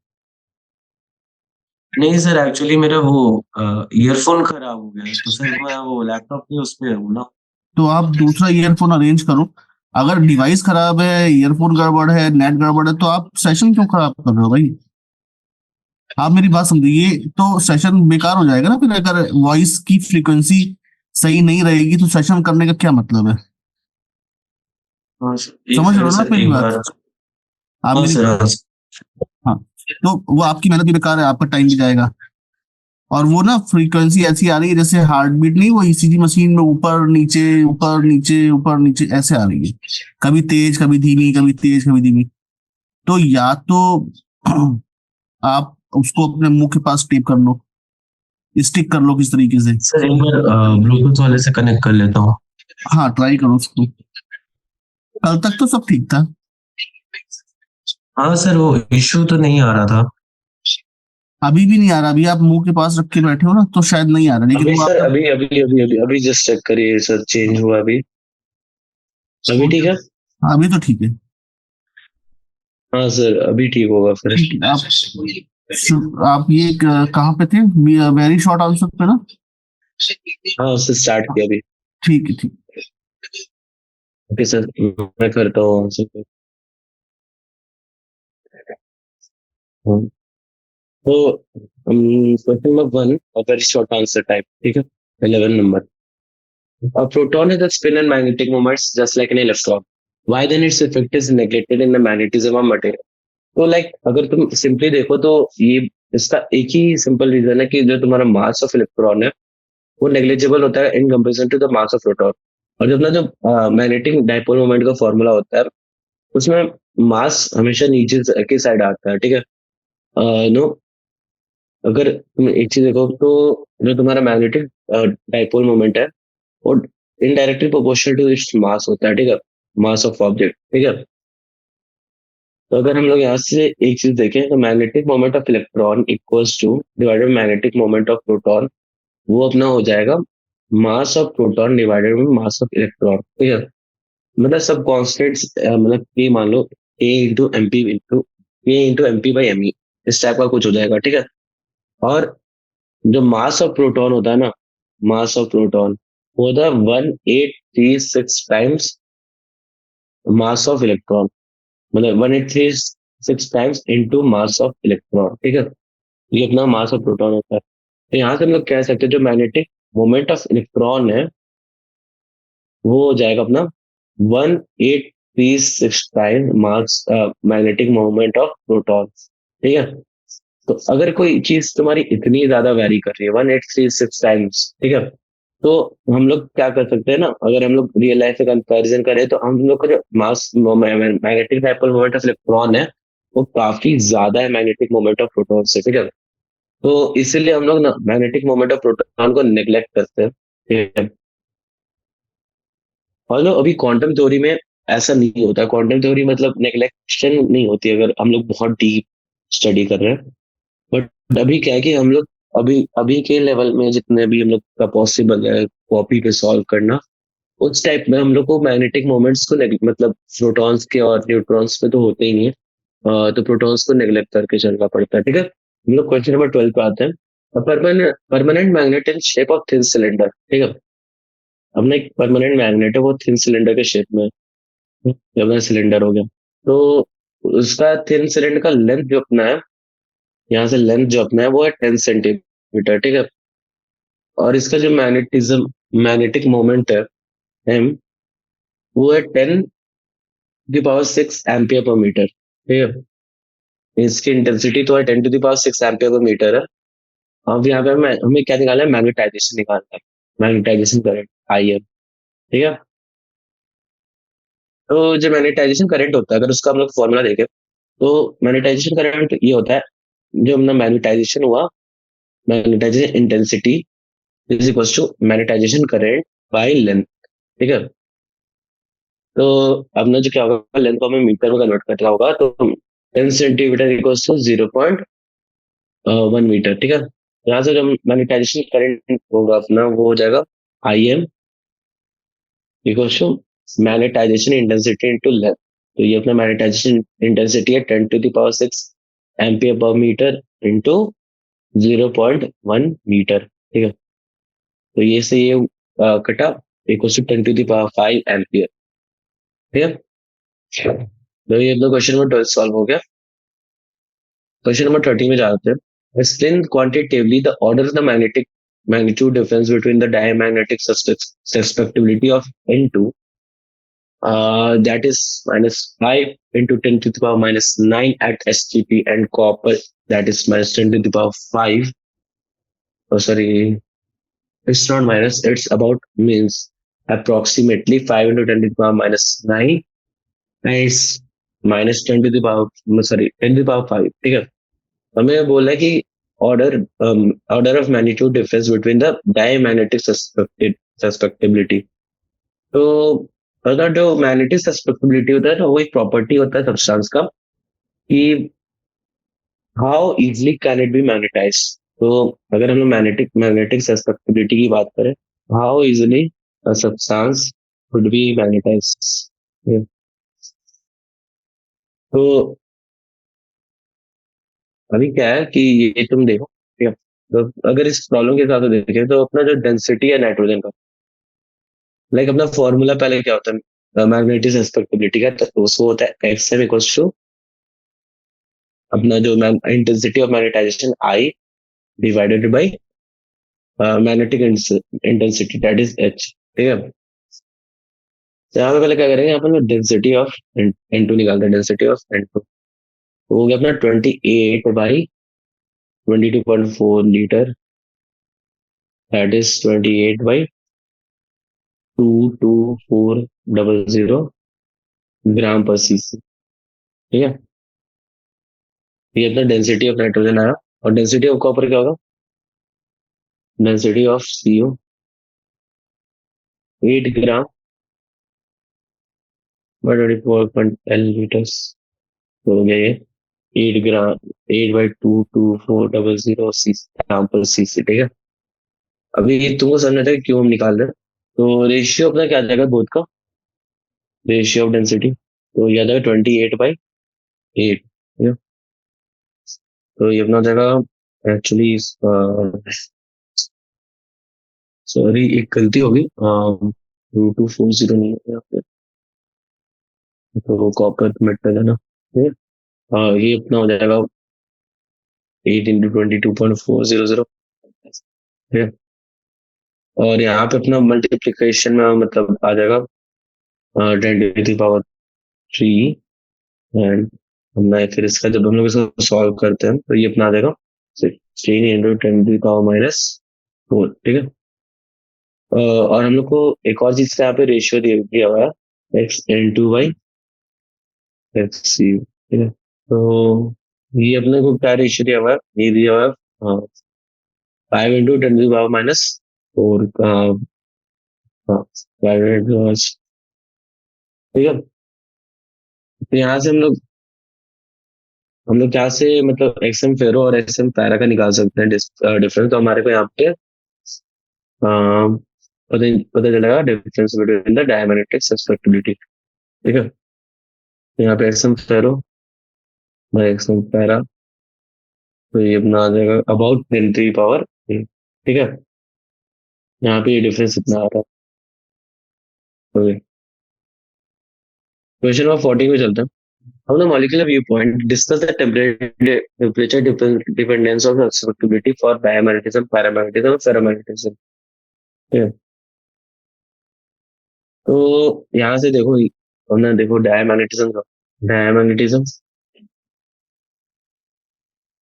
नहीं सर, एक्चुअली मेरा वो ईयरफोन खराब हो गया है, तो सर मैं वो लैपटॉप में उस पे हूँ ना। तो आप दूसरा ईयरफोन अरेंज करो। अगर डिवाइस खराब है, ईयरफोन गड़बड़ है, नेट गड़बड़ है, तो आप सेशन क्यों खराब कर रहे हो भाई? आप मेरी बात समझिए, तो सेशन बेकार हो जाएगा ना फिर। अगर वॉइस की फ्रीक्वेंसी सही नहीं रहेगी तो सेशन करने का क्या मतलब है? हाँ सर, एक समझ रहे सेकंड हो ना आप सर, मेरी एक बात? बार। आप हाँ मेरी सर, हाँ सर। हाँ, तो वो आपकी मेहनत भी बेकार है, आपका टाइम भी जाएगा। और वो ना फ्रीक्वेंसी ऐसी आ रही है जैसे हार्ट बीट नहीं, वो ईसीजी मशीन में ऊपर नीचे ऊपर नीचे ऊपर नीचे ऐसे आ रही है, कभी तेज कभी धीमी, कभी तेज कभी धीमी। तो या तो आप उसको अपने मुंह के पास टेप कर लो, स्टिक कर लो किस तरीके से। सर एक बार ब्लूटूथ वाले से कनेक्ट कर लेता हूँ। हाँ, ट्राई करो उसको। कल तक तो सब ठीक था। हाँ सर, वो इश्यू तो नहीं आ रहा था। अभी भी नहीं आ रहा? अभी आप मुंह के पास रख के बैठे हो ना, तो शायद नहीं आ रहा, लेकिन अभी वो सर, आप अभी अभी अभी अभी अभी जस्ट चेक करिए सर, चेंज हुआ अभी। अभी ठीक है। हाँ, अभी तो ठीक है। हाँ सर, अभी ठीक होगा फिर। ठीक है, आप ये कहाँ पे थे? वेरी शॉर्ट आंसर पे ना? हाँ उससे स्टार्ट किया अभी। ठीक है, ठीक। ओके सर, मैं करता हूँ आंसर। तो question number 1, very short answer type. ठीक है, 11 number. A proton has a spin and magnetic moments just like an electron. Why then its effect is neglected in the magnetism of material? तो like अगर तुम simply देखो तो ये इसका एक ही सिंपल रीजन है कि जो तुम्हारा मास ऑफ इलेक्ट्रॉन है वो नेग्लिजिबल होता है in comparison to the mass of proton. और जो अपना जो मैग्नेटिक डाइपोल मोमेंट का फॉर्मूला होता है उसमें मास हमेशा नीचे की साइड आता है, ठीक है। नो, अगर तुम एक चीज देखो तो जो तुम्हारा मैग्नेटिक डाइपोल मोमेंट है वो indirectly proportional to its mass होता है, ठीक है, मास ऑफ ऑब्जेक्ट, ठीक है। तो अगर हम लोग यहाँ से एक चीज देखें तो magnetic moment of electron equals to divided magnetic moment of proton, वो अपना हो जाएगा mass of proton divided by mass of electron, ठीक है। मतलब सब कॉन्स्टेंट्स, मतलब ये मान लो A into M P by M E, इस टाइप का कुछ हो जाएगा, ठीक है। और जो मास ऑफ प्रोटॉन होता है ना, मास ऑफ प्रोटॉन वो होता है 1836 टाइम्स मास ऑफ इलेक्ट्रॉन, मतलब 1836 times into mass of electron, ठीक है। ये अपना मास ऑफ प्रोटॉन होता है। तो यहाँ से हम लोग कह सकते हैं जो मैग्नेटिक मोमेंट ऑफ इलेक्ट्रॉन है वो हो जाएगा अपना 1836 time mass magnetic moment of proton, ठीक है। तो अगर कोई चीज तुम्हारी इतनी ज्यादा वेरी कर रही है 1836 टाइम्स, ठीक है, तो हम लोग क्या कर सकते हैं ना, अगर हम लोग रियल लाइफ में कंपैरिजन करें तो हम लोग का जो mass magnetic dipole moment of electron है वो काफी ज्यादा है मैग्नेटिक मोमेंट ऑफ प्रोटॉन से, ठीक है। तो इसीलिए हम लोग ना मैग्नेटिक मोमेंट ऑफ प्रोटॉन को नेग्लेक्ट करते हैं, ठीक है। और लो अभी क्वांटम थ्योरी में ऐसा नहीं होता, क्वांटम थ्योरी मतलब नेग्लेक्शन नहीं होती अगर हम लोग बहुत डीप स्टडी कर रहे हैं। बट अभी क्या है कि हम लोग अभी अभी के लेवल में जितने भी हम लोग का पॉसिबल है कॉपी पे सॉल्व करना, उस टाइप में हम लोग को मैग्नेटिक मोमेंट्स को मतलब प्रोटॉन्स के और न्यूट्रॉन्स पे तो होते ही नहीं है। तो प्रोटॉन्स को नेग्लेक्ट करके चलना पड़ता है, ठीक है। हम लोग क्वेश्चन नंबर 12 पे आते हैं। Permanent magnet in shape of thin cylinder, ठीक है। हमने एक परमानेंट मैग्नेट है वो थिन सिलेंडर के शेप में है। ये अपना सिलेंडर हो गया। तो उसका थिन सिलेंडर का लेंथ जो अपना है, यहाँ से लेंथ जो अपना है वो है 10 सेंटीमीटर, ठीक है। और इसका जो मैग्नेटिक मोमेंट है एम, वो है 10 to the power 6 एम्पियर पर मीटर, ठीक है। इसकी इंटेंसिटी तो है 10 to the power 6 एम्पियर पर मीटर है। अब यहाँ पे हमें क्या निकालना है, मैग्नेटाइजेशन निकालना है, मैग्नेटाइजेशन करंट आई एम, ठीक है। तो जो मैग्नेटाइजेशन करंट होता है अगर उसका हम लोग फॉर्मूला देखें तो मैग्नेटाइजेशन करंट ये होता है, जो अपना मैग्नेटाइजेशन हुआ, magnetisation intensity is equal to magnetisation current by length, ठीक है। तो अपना जो क्या होगा, लेंथ को हमें मीटर में कन्वर्ट करना होगा, तो 10 सेंटीमीटर इक्वल्स टू 0.1 मीटर, ठीक है। यहाँ से जो मैग्नेटाइजेशन करंट होगा अपना वो हो जाएगा I M equals to magnetisation intensity into length. तो ये अपना मैग्नेटाइजेशन इंटेंसिटी है 10 to the power 6 एम्पियर पर मीटर इंटू 0.1 मीटर, ठीक है। तो ये से ये कटा equals to 10 to the power 5 ampere, ठीक है। तो ये अपना क्वेश्चन नंबर 12 सॉल्व हो गया। क्वेश्चन नंबर 13 में जाते हैं। Explain quantitatively the order of the magnetic magnitude difference between the diamagnetic susceptibility of N2, that is -5 into 10 to the power -9 at STP, and copper, that is -10 to the power 5. Oh, sorry, it's not minus, it's about means approximately 5 into 10 to the power -9, and it's -10 to the power, sorry, 10 to the power 5, ठीक है। हमें बोला कि order order of magnitude difference between the diamagnetic susceptibility. तो अगर जो magnetic susceptibility होता है ना वो एक प्रॉपर्टी होता है सब्सटेंस का कि how easily can it be magnetise. तो अगर हम लोग मैग्नेटिक मैग्नेटिक सस्पेक्टिबिलिटी की बात करें, how easily substance would be magnetise. तो अभी क्या है कि ये तुम देखो, ठीक है। तो अगर इस प्रॉब्लम के हिसाब से देखें तो अपना जो डेंसिटी है नाइट्रोजन का, लाइक अपना फॉर्मूला पहले क्या होता है मैग्नेटिक सस्पेक्टिबिलिटी का, तो उसको होता है एक्स एम इक्वल्स टू अपना जो intensity of magnetization I divided by magnetic intensity that is H, ठीक है। तो यहाँ पे पहले क्या करेंगे, यहाँ पर डेंसिटी ऑफ एन टू निकालते हैं, डेंसिटी ऑफ एन टू हो गया अपना 28 by 22.4 liter, that is 28 by 22400 ग्राम पर सीसी। ठीक है, ये अपना डेंसिटी ऑफ नाइट्रोजन आया। और डेंसिटी ऑफ कॉपर क्या होगा? Density of CO 8 gram bye 24 litres, तो हो गया ये 8 ग्राम, 8/22400 ग्राम पर सीसी। ठीक है, अभी तुमको समझना था कि क्यों हम निकाल रहे हैं। तो रेशियो अपना क्या आ जाएगा बोथ का, रेशियो ऑफ डेंसिटी, तो ये आ जाएगा 28/8। ठीक है, तो ये अपना हो जाएगा एक्चुअली, सॉरी एक गलती होगी, 2240 नहीं है यहाँ पे, तो कॉपर मेटल है ना। ठीक है, ये अपना हो जाएगा 8 × 22.400। ठीक है, और यहाँ पे अपना मल्टीप्लीकेशन में मतलब आ जाएगा 10⁻³ एंड हमने फिर इसका जब हम लोग इसको सॉल्व करते हैं तो ये अपना आ जाएगा 16 × 10⁻⁴। ठीक है, और हम लोग को एक और चीज का यहाँ पे रेशियो दिया हुआ है, X/N/(y)/Xc। ठीक है, तो ये अपने को क्या रेशियो दिया हुआ है, ये दिया हुआ है 5 × 10⁻⁴। हाँ, 5 ठीक है, तो यहाँ से हम लोग क्या से मतलब एक्सएम फेरो और एक्सएम पैरा का निकाल सकते हैं डिफरेंस। तो हमारे को यहाँ पे पता चलेगा difference between the diamagnetic susceptibility. ठीक है, तो यहाँ पे एक्सएम फेरो बाय एक्सएम पैरा, तो ये अपना आ जाएगा अबाउट 10⁻⁸। ठीक है, यहाँ पे ये डिफरेंस इतना आ रहा है। क्वेश्चन नंबर 14 में चलते हैं। From the molecular viewpoint, discuss the temperature dependence of susceptibility for diamagnetism, paramagnetism, और ferromagnetism। ठीक है, तो यहाँ से देखो, हमने देखो डायमैग्नेटिज्म का, diamagnetism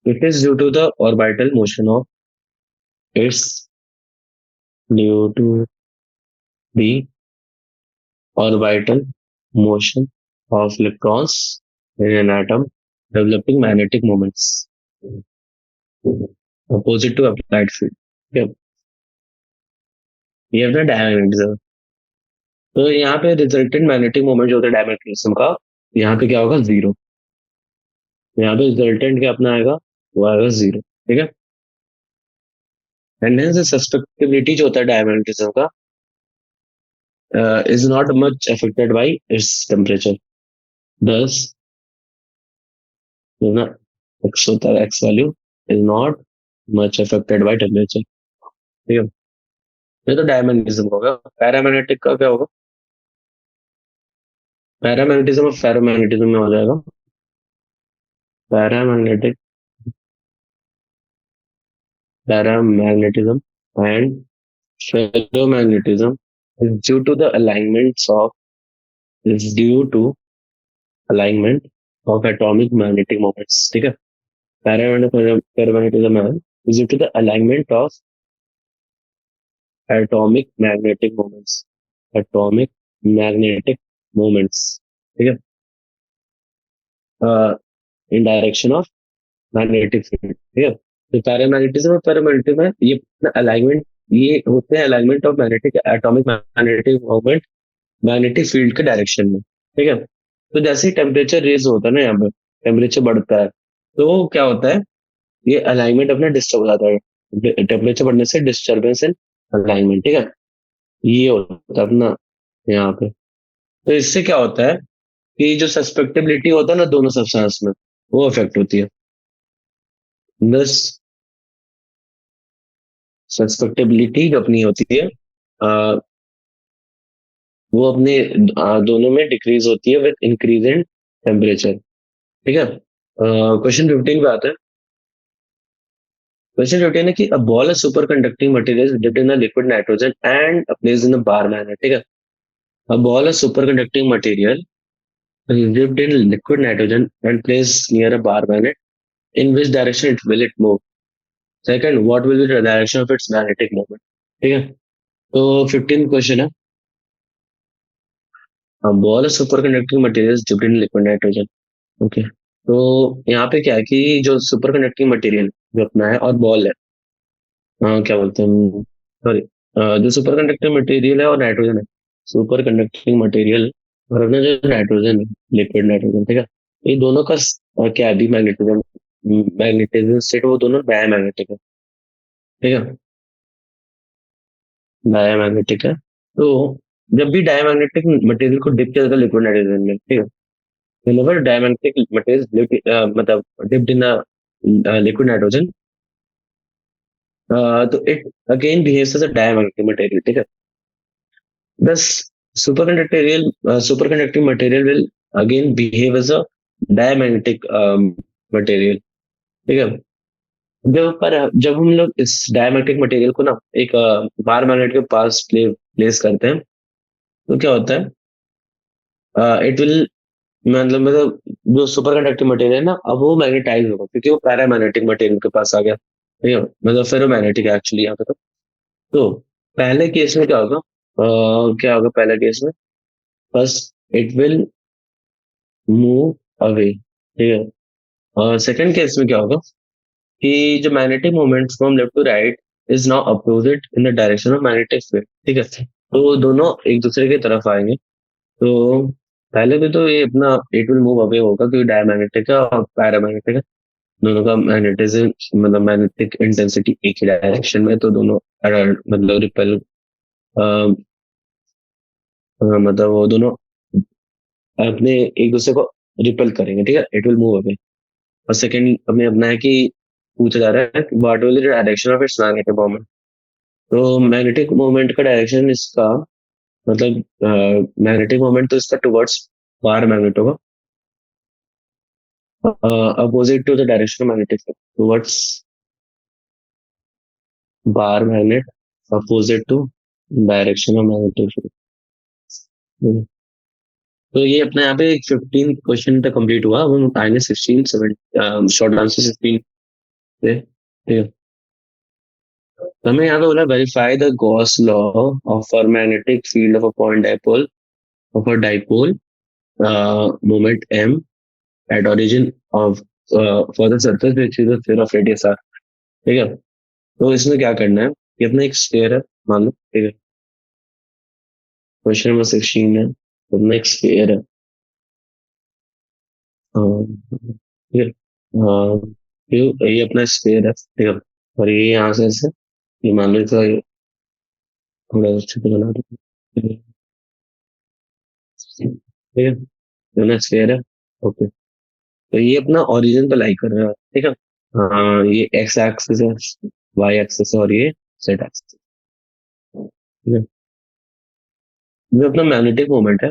it is due to the orbital motion of, it's due to the orbital motion of electrons in an atom developing magnetic moments opposite to applied field। ठीक है, ये अपना डायमैग्नेटिज्म। तो यहाँ पे रिजल्टेंट मैग्नेटिक मोमेंट जो होता है डायमैग्नेटिज्म का, यहाँ पे क्या होगा? 0। यहाँ पे रिजल्टेंट क्या अपना आएगा? वो आएगा 0। ठीक है, एंड हेंस सस्पेक्टिबिलिटी जो होता है डायमैग्नेटिज्म का is not much affected by its temperature। Thus, you know, x होता है, x value is not much affected by temperature। ठीक है, ये तो डायमैग्नेटिज्म का होगा। पैरामैग्नेटिक का क्या होगा? पैरामैग्नेटिज्म और फेरोमैग्नेटिज्म में हो जाएगा। Paramagnetic, paramagnetism and ferromagnetism is due to the alignment of atomic magnetic moments। ठीक है, paramagnetism is due to the alignment of atomic magnetic moments। atomic magnetic moments, ठीक है, in direction of magnetic field। ठीक है, तो paramagnetism और paramagnetism है, ये अलाइनमेंट, ये होते हैं alignment of magnetic atomic magnetic moment magnetic field के डायरेक्शन में। ठीक है, तो जैसे ही टेम्परेचर रेज होता है ना, यहाँ पे टेम्परेचर बढ़ता है तो क्या होता है, ये अलाइनमेंट अपना डिस्टर्ब हो जाता है। टेम्परेचर बढ़ने से डिस्टर्बेंस इन अलाइनमेंट। ठीक है, ये होता है अपना यहाँ पे। तो इससे क्या होता है कि जो सस्पेक्टेबिलिटी होता है ना दोनों सब्सटेंस में, वो अफेक्ट होती है। बस सस्पेक्टेबिलिटी जो अपनी होती है वो अपने दोनों में डिक्रीज होती है विद इंक्रीज इन टेम्परेचर। ठीक है, क्वेश्चन 15 पे आते हैं। क्वेश्चन 15 है कि a ball of super conducting material dipped in liquid nitrogen and placed in a bar manner. ठीक है, a ball of super conducting material dipped in liquid nitrogen and placed near a bar magnet, in which direction will it move? Second, what will be the direction of its magnetic moment. ठीक है, तो 15th question है, ball super conducting material dipped in liquid nitrogen. Okay, तो यहाँ पे क्या है कि जो सुपर कंडक्टिंग मटेरियल जो अपना है और बॉल है, क्या बोलते हैं, सॉरी, जो सुपर कंडक्टिंग मटेरियल है और नाइट्रोजन है, सुपर कंडक्टिंग मटेरियल और अपना जो नाइट्रोजन है, लिक्विड नाइट्रोजन, ठीक है, ये दोनों का क्या है, मैग्नेटिज्म, मैग्नेटिज्म स्टेट, वो दोनों डायमैग्नेटिक है। ठीक है, डायमैग्नेटिक है। तो जब भी डायमैग्नेटिक मटेरियल को डिप किया जाता है लिक्विड नाइट्रोजन में, ठीक है, whenever diamagnetic material is dipped, मतलब dipped in a liquid nitrogen, तो it again behaves as a diamagnetic material, ठीक है। Thus superconducting material will again behave as a diamagnetic material, ठीक है। जब हम लोग इस डायमैग्नेटिक मटेरियल को ना एक बार मैग्नेट के पास प्लेस करते हैं, तो क्या होता है, इट विल, मतलब जो सुपर कंडक्टिव मटेरियल है ना, अब वो मैग्नेटाइज होगा क्योंकि वो पैरामैग्नेटिक मटेरियल के पास आ गया, ठीक है, मतलब फेरोमैग्नेटिक एक्चुअली यहाँ पे। तो पहले केस में क्या होगा, क्या होगा पहले केस में, first it will move away, ठीक है। और सेकंड केस में क्या होगा कि जो magnetic moment from left to right is now opposite in the direction of magnetic field, ठीक है, तो वो दोनों एक दूसरे की तरफ आएंगे। तो पहले भी तो ये अपना इट विल मूव अवे होगा क्योंकि डायमैग्नेटिक है और पैरामैग्नेटिक है, दोनों का मैग्नेटिज्म, मतलब मैग्नेटिक इंटेंसिटी एक ही डायरेक्शन में, तो दोनों मतलब रिपेल, मतलब वो दोनों अपने एक दूसरे को रिपेल करेंगे, ठीक है, इट विल मूव अवे। और सेकंड हमें अपना है कि पूछा जा रहा है what will be the direction of its magnetic moment. तो मैग्नेटिक मोमेंट का डायरेक्शन इसका, मतलब मैग्नेटिक मोमेंट तो इसका टुवर्ड्स बार मैग्नेट होगा, opposite to the direction of magnetic field, towards bar magnet, opposite to direction of magnetic field. तो ये अपने यहाँ पे 15 क्वेश्चन तक कंप्लीट हुआ, अब हम आएंगे 16 7 शॉर्ट आंसर 16 पे, ठीक है। तो हमें यहाँ पे बोला verify the Gauss law of a magnetic field of a point dipole of a dipole moment m at origin of for the surface which is the sphere of radius r, ठीक है। तो इसमें क्या करना है कि अपना एक स्फीयर है मान लो, ठीक है, क्वेश्चन नंबर 16 है, तो अपना एक स्फीयर है, ठीक है, ये अपना स्फीयर है, ठीक है, और ये यहाँ से ऐसे, ये मान लो तो ये थोड़ा अच्छे से बना दो, ठीक है, दोनों स्फीयर है। ओके, तो ये अपना ओरिजिन पे लाई कर रहा है, ठीक है, ये एक्स एक्सिस है, वाई एक्सिस है और ये जेड एक्सिस, ठीक है। जो अपना मैग्नेटिक मोमेंट है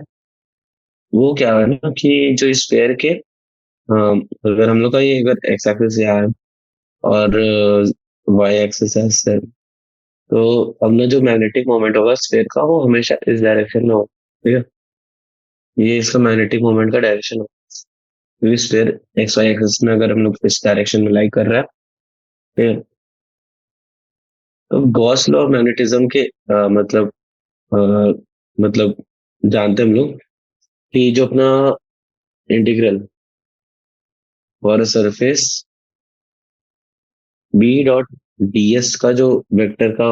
वो क्या है ना कि जो स्फीयर के, अगर हम लोग का ये अगर एक्स एक्सिस यहाँ है और वाई एक्सिस है, तो अपना जो मैग्नेटिक मोमेंट होगा स्फीयर का वो हमेशा इस डायरेक्शन में होगा, ठीक है, ये इसका मैग्नेटिक मोमेंट का डायरेक्शन होगा, क्योंकि स्फीयर एक्स वाई एक्सिस में अगर हम लोग इस डायरेक्शन में लाई कर रहा है, ठीक है। तो गॉस लॉ ऑफ मैग्नेटिज्म के मतलब जानते हैं हम लोग कि जो अपना integral for surface B dot D S का जो वेक्टर का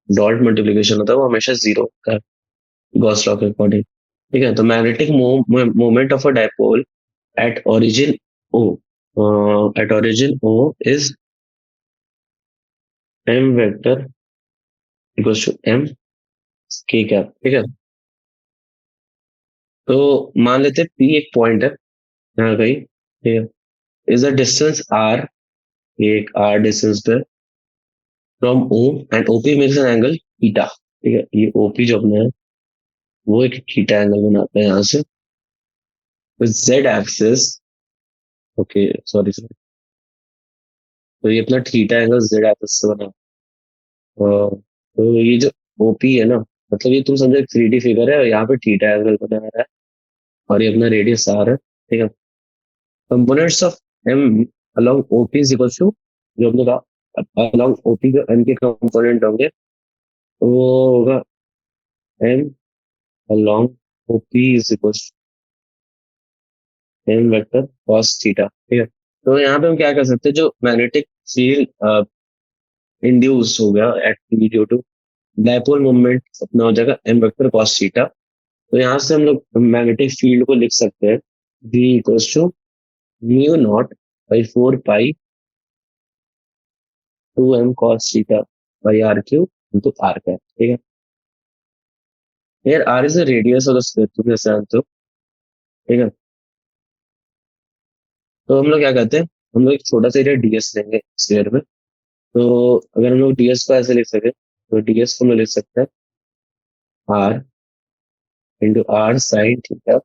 डॉट मल्टीप्लीकेशन होता है वो हमेशा जीरो होता है गॉस लॉ के अकॉर्डिंग, ठीक है। तो magnetic moment of a dipole at origin O, is M vector equals to M के कैप, ठीक है। तो मान लेते हैं पी एक पॉइंट है यहाँ कहीं, ठीक है, इज अ डिस्टेंस आर, ये एक आर डिस्टेंस पे from O, and OP makes an angle theta, ठीक है, ये ओपी जो अपना है वो एक थीटा एंगल बनाता है यहाँ से, तो Z axis, okay sorry sorry, तो ये अपना थीटा एंगल जेड एक्सिस से बना, तो ये जो ओपी है ना, मतलब ये तुम समझो 3D फिगर है और यहाँ पे थीटा एंगल बना रहा है और ये अपना रेडियस आर है, ठीक है। Components of M along OP is equal to जो अपने का अलॉन्ग ओपी के एम के कंपोनेंट होंगे, तो वो होगा M along OP is equal M vector cos theta, ठीक है। तो यहाँ पे हम क्या कर सकते हैं, जो मैग्नेटिक फील्ड इंड्यूस हो गया at P due to dipole moment अपना हो जाएगा एम वेक्टर कॉस थीटा। तो यहाँ से हम लोग मैग्नेटिक फील्ड को लिख सकते हैं v equals to mu naught by 4 pi 2m cos theta by R cube into R cap, ठीक है। यार R is the radius of the sphere, तुम जैसे जानते हो, ठीक है। तो हम लोग क्या कहते हैं, हम लोग एक छोटा सा एरिया डीएस लेंगे स्फीयर में। तो अगर हम लोग डीएस को ऐसे लिख सके, तो डीएस को हम लोग लिख सकते हैं R into R sine theta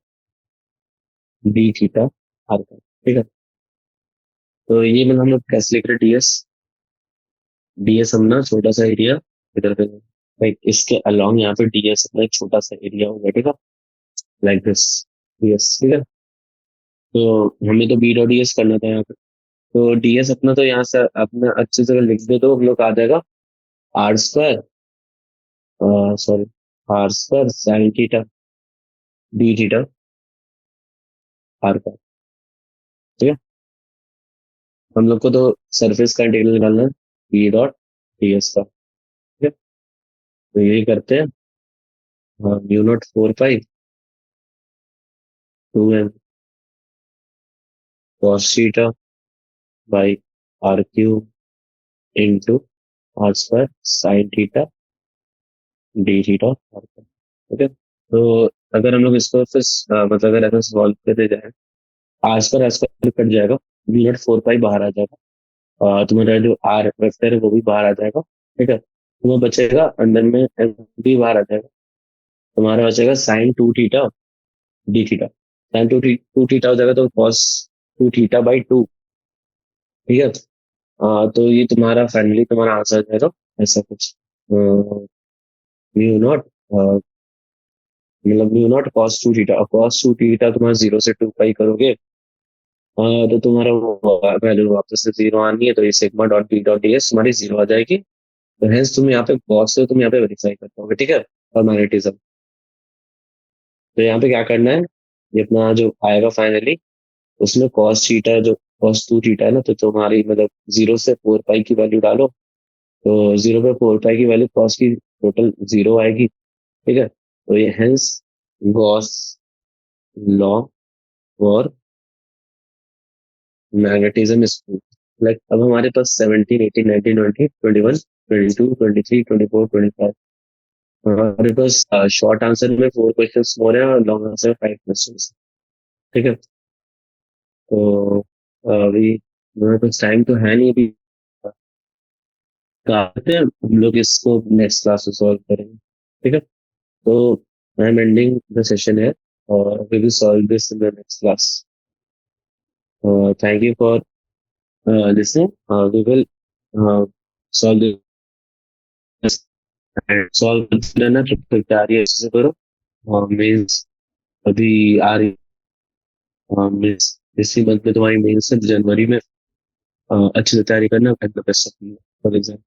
D theta R cap, ठीक है। तो ये मतलब हम लोग कैसे लिख रहे हैं डीएस, डीएस हम ना छोटा सा एरिया इधर पे, लाइक इसके अलोंग यहाँ पे डीएस अपना एक छोटा सा एरिया होगा, ठीक है, लाइक दिस डीएस, ठीक है। तो हमें तो बी डॉट डीएस करना था यहाँ पे। तो डीएस अपना तो यहाँ से अपना अच्छे से अगर लिख दे तो हम लोग आ जाएगा R square, sorry, R square sine theta D theta R का, ठीक है। हम लोग को तो सरफेस का इंटीग्रल निकालना है बी डॉट डीएस का, ठीक है। तो यही करते हैं, mu naught 4 pi 2m cos theta by R cube into R square sine theta D theta R का, ठीक है। तो अगर हम लोग इसको फिर मतलब अगर ऐसा सॉल्व करते जाए, आर स्क्वायर कट जाएगा, बी नॉट 4 पाई बाहर आ जाएगा, तुम्हारा जो आर वेक्टर है वो भी बाहर आ जाएगा, ठीक है। तुम्हें बचेगा अंदर में एम भी बाहर आ जाएगा, तुम्हारा बचेगा sine 2 theta D theta, sine two theta हो जाएगा तो कॉस 2 थीटा बाई 2, ठीक है। तो ये तुम्हारा फाइनली तुम्हारा आंसर आ जाएगा ऐसा कुछ, म्यू नॉट मतलब म्यू नॉट कॉस 2 थीटा तुम्हारा 0 से 2 पाई करोगे, तो तुम्हारा वैल्यू वापस से 0 आनी है, तो ये sigma dot B dot D S तुम्हारी 0 आ जाएगी। तो हेंस तुम यहाँ पे कॉस से तुम यहाँ पे वेरीफाई कर पाओगे, ठीक है, और मैग्नेटिज्म। तो यहाँ पे क्या करना है, ये अपना जो आएगा फाइनली, उसमें कॉस थीटा जो cos 2 थीटा है ना, तो तुम्हारी मतलब 0 से 4 पाई की वैल्यू डालो, तो 0 पे 4 पाई की वैल्यू कॉस की टोटल 0 आएगी, ठीक है। तो ये hence Gauss law for magnetism is true. Like अब हमारे पास 17 18 19 20 21 22 23 24 25 हमारे पास शॉर्ट आंसर में 4 क्वेश्चन और है और लॉन्ग आंसर में 5 क्वेश्चन, ठीक है। तो अभी हमारे पास टाइम तो है नहीं, अभी कहते हैं हम लोग इसको नेक्स्ट क्लास में सॉल्व करेंगे, ठीक है। तो I am ending the session है, और we will solve this in the next class. Thank you for listening. We will solve this and solve करना, तो तैयारी अच्छे से करो, मेंस अभी आ रही, मेंस इसी मंथ में तुम्हारी मेंस है जनवरी में, अच्छे से तैयारी करना, best of luck for exam.